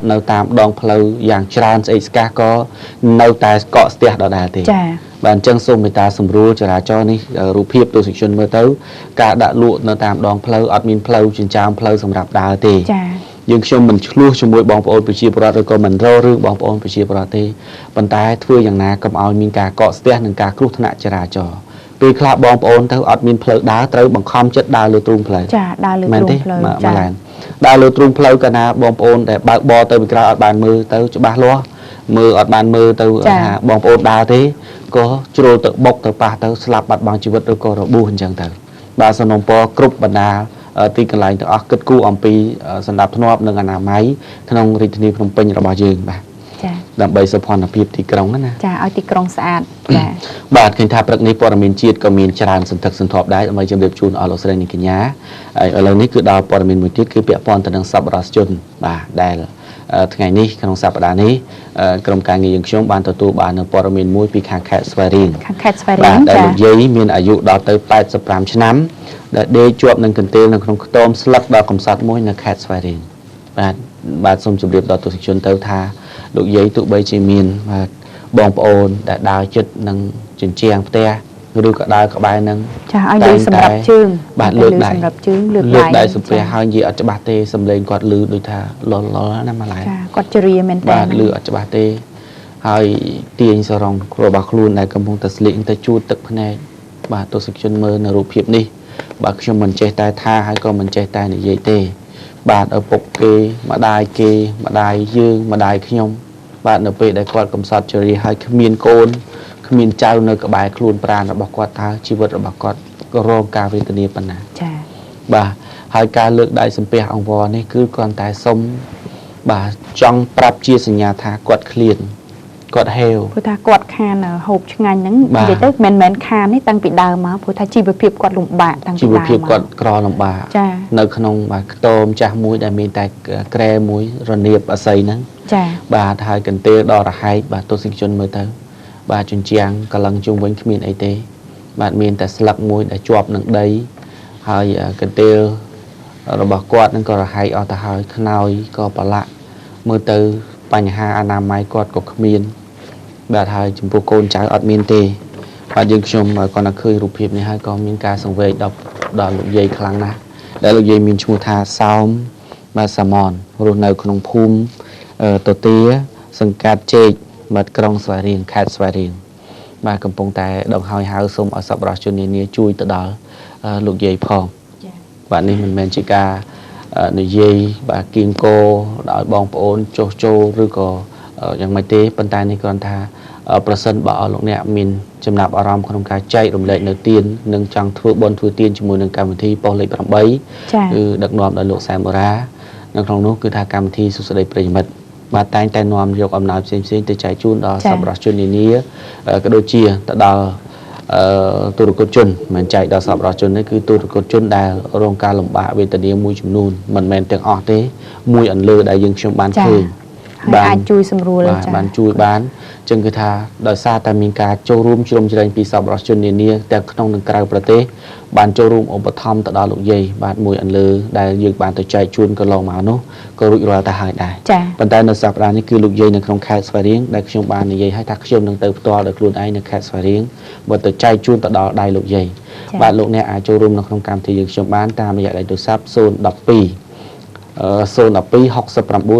នៅតាមដងផ្លូវយ៉ាងច្រើនស្អីស្កះក៏នៅតែកកស្ទះដដែលទេចា៎បាទអញ្ចឹងសូមមេត្តាសម្រួលចរាចរណ៍នេះរូបភាពទស្សនិកជនមើលទៅការដាក់លក់នៅតាមដងផ្លូវអត់មានផ្លូវចិញ្ចើមផ្លូវសម្រាប់ដើរទេចា៎យើងខ្ញុំមិនឆ្លោះជាមួយបងប្អូនប្រជាពលរដ្ឋឬក៏មិនរករឿងបងប្អូនប្រជាពលរដ្ឋទេប៉ុន្តែធ្វើយ៉ាងណាកុំឲ្យមានការកកស្ទះនិងការគ្រោះថ្នាក់ចរាចរណ៍ពេលខ្លះបងប្អូនទៅអត់មានផ្លូវដើរត្រូវបង្ខំចិត្តដើរលើទ្រូងផ្លូវចាដើរលើទ្រូងផ្លូវចាដើរលើទ្រូងផ្លូវកាលណាបងប្អូនដែលបើកបរទៅពីក្រៅអត់បានមើលទៅច្បាស់លាស់មើលអត់បានមើលទៅថាបងប្អូនដើរទេក៏ជ្រុលទៅបុកទៅប៉ះទៅស្លាប់បាត់បង់ជីវិតឬក៏របួសអញ្ចឹងទៅបាទសំណពរគ្រប់បណ្ដាទីកន្លែងទាំងអស់គិតគូរអំពីសណ្ដាប់ធ្នាប់និងអនាម័យក្នុងរាជធានីភ្នំពេញរបស់យើងបាទចា៎ដើម្បីសុខភាពទីក្រុងណាចាឲ្យទីក្រុងស្អាតចាបាទឃើញថាព្រឹកនេះព័ត៌មានជាតិក៏មានច្រើនសន្ធឹកសន្ធាប់ដែរដើម្បីជម្រាបជូនអស់លោកស្រីនិងកញ្ញាហើយឥឡូវនេះគឺដល់ព័ត៌មានមួយទៀតគឺពាក់ព័ន្ធទៅនឹងសប្បុរសជនបាទដែលថ្ងៃនេះក្នុងសប្តាហ៍នេះក្រុមការងារយើងខ្ញុំបានទទួលបាននៅព័ត៌មានមួយពីខាងខេត្តស្វាយរៀងបាទដែលលោកយាយមានអាយុដល់ទៅ85ឆ្នាំដែលដេកជាប់នឹងកន្ទេលនៅក្នុងខ្ទមស្លឹកដល់កំសត់មួយនៅខេត្តស្វាយរៀងបាទសូមជម្រាបដល់ទស្សនិកជនទៅថាលោកយាយទោះបីជាមានបាទបងប្អូនដែលដើរចិត្តនឹងជញ្ជាំងផ្ទះឬក៏ដើរក្បែរនឹងចាឲ្យលើសម្រាប់ជើងបាទលើសម្រាប់ជើងលើដៃសំពះហើយនិយាយអត់ច្បាស់ទេសំឡេងគាត់លឺដូចថាលលណាម្ល៉េះចាគាត់ជ្រាមែនតើបាទលឺអត់ច្បាស់ទេហើយទាញសរងរបស់ខ្លួនដែលកំពុងតែស្លៀកទៅជួតទឹកភ្នែកបាទទស្សនិកជនមើលនៅរូបភាពនេះបាទខ្ញុំមិនចេះតែថាហើយក៏មិនចេះតែនិយាយទេបាទឪពុកគេម្ដាយគេម្ដាយយើងម្ដាយខ្ញុំបាទនៅពេលដែលគាត់កំសត់ជរាហើយគ្មានកូនគ្មានចៅនៅក្បែរខ្លួនប្រាណរបស់គាត់ថាជីវិតរបស់គាត់ក៏រងការវេទនាប៉ុណ្ណាចា៎បាទហើយការលើកដៃសំពះអង្វរនេះគឺគ្រាន់តែសុំបាទចង់ប្រាប់ជាសញ្ញាថាគាត់ឃ្លានគាត់ហេវព្រោះថាគាត់ខានហូបឆ្ងាញ់ហ្នឹងនិយាយទៅមិនមែនខានទេតាំងពីដើមមកព្រោះថាជីវភាពគាត់លំបាកតាំងពីដើមមកជីវភាពគាត់ក្រលំបាកចា៎នៅក្នុងបាទខ្ទមចាស់មួយដែលមានតែក្រែមួយរនៀបអស័យហ្នឹងចា៎បាទហើយកន្ទេលដល់រហែកបាទទស្សនិកជនមើលទៅបាទជញ្ជាំងកលឹងជុំវិញគ្មានអីទេបាទមានតែស្លឹកមួយដែលជាប់នឹងដីហើយកន្ទេលរបស់គាត់នឹងក៏រហែកអស់ទៅហើយខ្នើយក៏ប្រឡាក់មើលទៅបញ្ហាអនាម័យគាត់ក៏គ្មានបាទហើយចំពោះកូនចៅអត់មានទេបាទយើងខ្ញុំគាត់នៅឃើញរូបភាពនេះហើយក៏មានការសង្វេគដល់លោកយាយខ្លាំងណាស់ដែលលោកយាយមានឈ្មោះថាសោមបាទសាមនរស់នៅក្នុងភូមិតទាសង្កាត់ជែកបាទក្រុងស្វាយរៀងខេត្តស្វាយរៀងបាទកំពុងតែដកហើយហៅសូមឲ្យសប្បុរសជននានាជួយទៅដល់លោកយាយផងបាទនេះមិនមែនជាការនិយាយបាទគៀងគោដល់បងប្អូនចុះចូលឬក៏យ៉ាងម៉េចទេប៉ុន្តែនេះគ្រាន់ថាប្រសិនបើលោកអ្នកមានចំណាប់អារម្មណ៍ក្នុងការចែករំលែកនៅទាននិងចង់ធ្វើបុណ្យធ្វើទានជាមួយនឹងកម្មវិធីប៉ុស្តិ៍លេខ8គឺដឹកនាំដោយលោកសែមបូរ៉ានៅក្នុងនោះគឺថាកម្មវិធីសុស្ដីប្រិយមិត្តបាទតែងតែនាំយកអំណោយផ្សេងៗទៅចែកជូនដល់សប្បុរសជននានាក៏ដូចជាទៅដល់ទូរគតជនមិនចែកដល់សប្បុរសជននេះគឺទូរគតជនដែលរងការលំបាកវេទនាមួយចំនួនមិនមែនទាំងអស់ទេមួយអន្លើដែលយើងខ្ញុំបានឃើញបាទអាចជួយសម្រួលចា៎បានជួយបានចឹងគឺថាដោយសារតែមានការចូលរួមជ្រោមជ្រែងពីសប្បុរសជននានាទាំងក្នុងនិងក្រៅប្រទេសបានចូលរួមឧបត្ថម្ភទៅដល់លោកយាយបាទមួយអន្លើដែលយើងបានទៅចែកជូនកន្លងមកនោះក៏រួចរាល់ទៅហើយដែរប៉ុន្តែនៅសប្តាហ៍នេះគឺលោកយាយនៅក្នុងខេត្តស្វាយរៀងដែលខ្ញុំបាននិយាយឲ្យថាខ្ញុំនឹងទៅផ្ទាល់ដោយខ្លួនឯងនៅខេត្តស្វាយរៀងបើទៅចែកជូនទៅដល់ដៃលោកយាយបាទលោកអ្នកអាចចូលរួមនៅក្នុងកម្មវិធីយើងខ្ញុំបានតាមរយៈលេខទូរស័ព្ទ012 012 69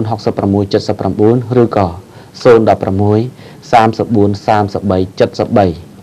66 79ឬក៏016 34 33 73